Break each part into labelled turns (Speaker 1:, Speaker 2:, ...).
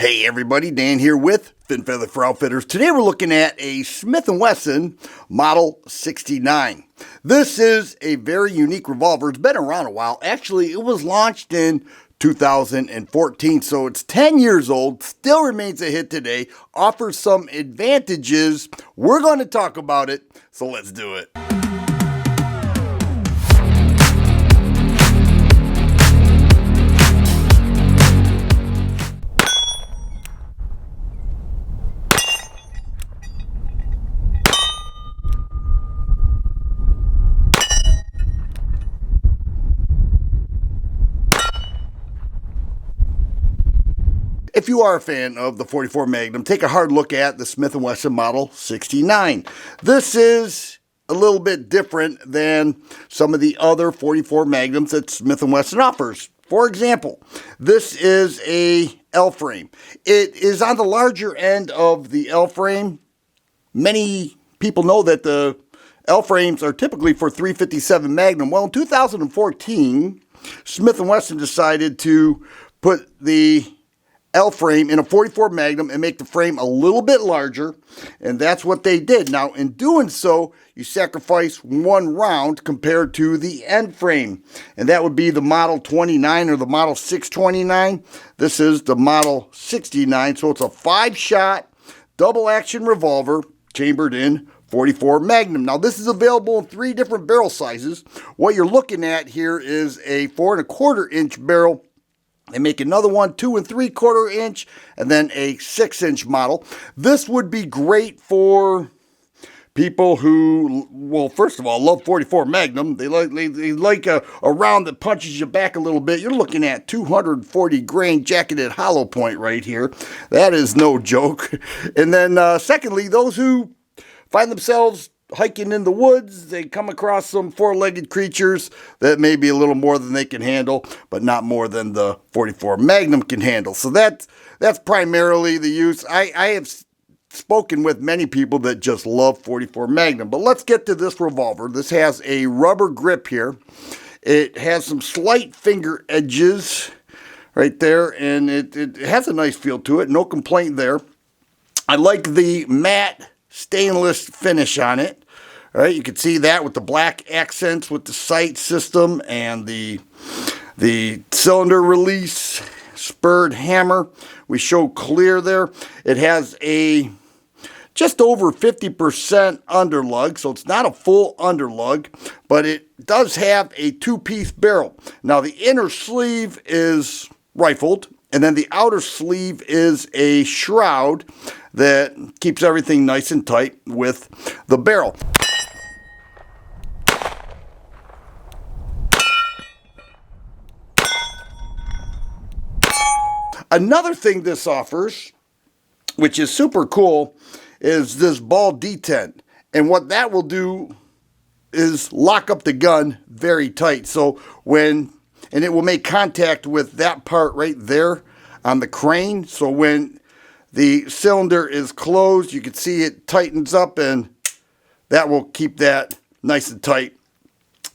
Speaker 1: Hey everybody, Dan here with Fin Feather for Outfitters. Today we're looking at a Smith Wesson Model 69. This is a very unique revolver. It's been around a while. Actually, it was launched in 2014, so it's 10 years old, still remains a hit today, offers some advantages. We're going to talk about it, so let's do it. If you are a fan of the 44 Magnum, take a hard look at the Smith Wesson Model 69. This is a little bit different than some of the other 44 Magnums that Smith Wesson offers. For example, this is a L-frame. It is on the larger end of the L-frame. Many people know that the L-frames are typically for 357 Magnum. Well, in 2014, Smith Wesson decided to put the L-frame in a 44 Magnum and make the frame a little bit larger, and that's what they did. Now, in doing so, you sacrifice one round compared to the end frame, and that would be the Model 29 or the Model 629. This is the Model 69, so it's a 5-shot double-action revolver chambered in 44 Magnum. Now, this is available in 3 different barrel sizes. What you're looking at here is a 4 1/4 inch barrel. They make another one, 2 3/4 inch, and then a 6-inch model. This would be great for people who, well, first of all, love 44 Magnum. They like a round that punches you back a little bit. You're looking at 240 grain jacketed hollow point right here. That is no joke. And then secondly, those who find themselves hiking in the woods, they come across some 4-legged creatures that may be a little more than they can handle, but not more than the 44 Magnum can handle. So that's primarily the use. I have spoken with many people that just love 44 Magnum. But let's get to this revolver. This has a rubber grip here. It has some slight finger edges right there, and it has a nice feel to it. No complaint there. I like the matte stainless finish on it. All right, you can see that with the black accents with the sight system and the cylinder release spurred hammer. We show clear there. It has a just over 50% underlug, so it's not a full underlug, but it does have a 2-piece barrel. Now, the inner sleeve is rifled, and then the outer sleeve is a shroud that keeps everything nice and tight with the barrel. Another thing this offers, which is super cool, is this ball detent. And what that will do is lock up the gun very tight. So and it will make contact with that part right there on the crane. So when the cylinder is closed, you can see it tightens up, and that will keep that nice and tight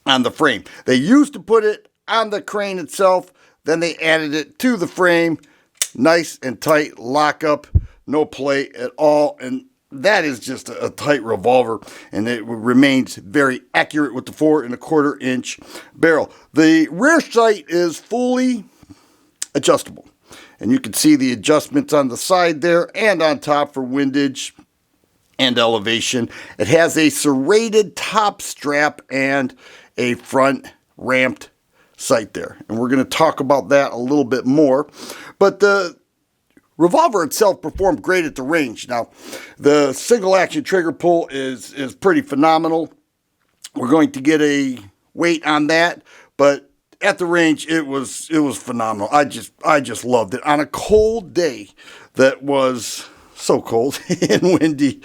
Speaker 1: on the frame. They used to put it on the crane itself, then they added it to the frame. Nice and tight lockup, no play at all, and that is just a tight revolver, and it remains very accurate with the 4 1/4 inch barrel. The rear sight is fully adjustable, and you can see the adjustments on the side there and on top for windage and elevation. It has a serrated top strap and a front ramped sight there, and we're going to talk about that a little bit more. But the revolver itself performed great at the range. Now, the single action trigger pull is pretty phenomenal. We're going to get a weight on that, but at the range it was phenomenal. I just loved it on a cold day that was so cold and windy.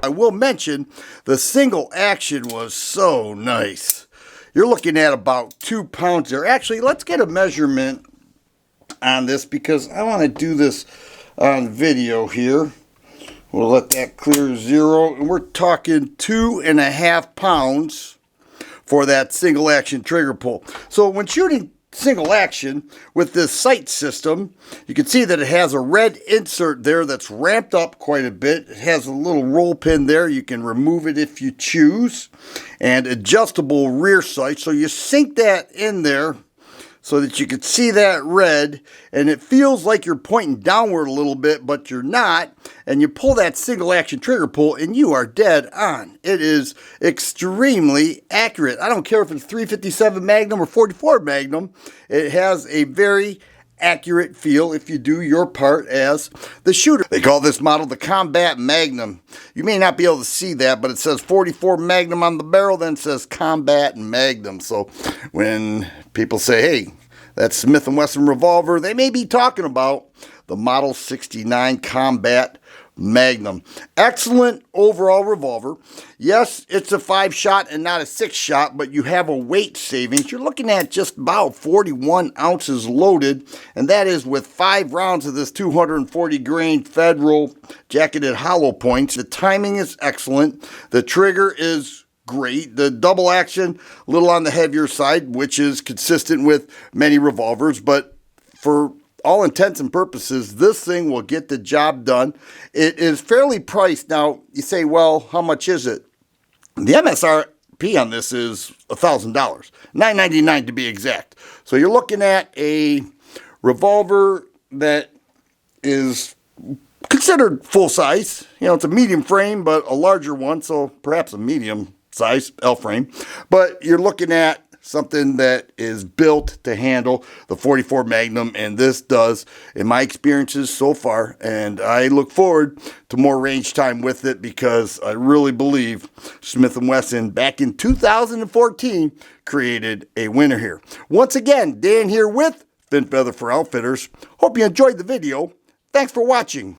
Speaker 1: I will mention the single action was so nice. You're looking at about 2 pounds there. Actually, let's get a measurement on this because I want to do this on video here. We'll let that clear 0, and we're talking 2.5 pounds for that single action trigger pull. So when shooting single action with this sight system, you can see that it has a red insert there that's ramped up quite a bit. It has a little roll pin there. You can remove it if you choose, and adjustable rear sight. So you sink that in there so that you can see that red, and it feels like you're pointing downward a little bit, but you're not, and you pull that single action trigger pull and you are dead on. It is extremely accurate. I don't care if it's 357 Magnum or 44 Magnum, it has a very accurate feel if you do your part as the shooter. They call this model the Combat Magnum. You may not be able to see that, but it says 44 Magnum on the barrel, then it says Combat Magnum. So when people say, hey, that's Smith Wesson Revolver, they may be talking about the Model 69 Combat Magnum. Excellent overall revolver. Yes, it's a 5-shot and not a 6-shot, but you have a weight savings. You're looking at just about 41 ounces loaded, and that is with 5 rounds of this 240 grain Federal jacketed hollow points. The timing is excellent. The trigger is great. The double action, a little on the heavier side, which is consistent with many revolvers, but for all intents and purposes, this thing will get the job done. It is fairly priced. Now, you say, well, how much is it? The MSRP on this is $1,000, $999 to be exact. So you're looking at a revolver that is considered full size. You know, it's a medium frame, but a larger one, so perhaps a medium size L frame. But you're looking at something that is built to handle the 44 Magnum, and this does, in my experiences so far, and I look forward to more range time with it because I really believe Smith & Wesson back in 2014 created a winner here. Once again, Dan here with Fin Feather for Outfitters. Hope you enjoyed the video. Thanks for watching.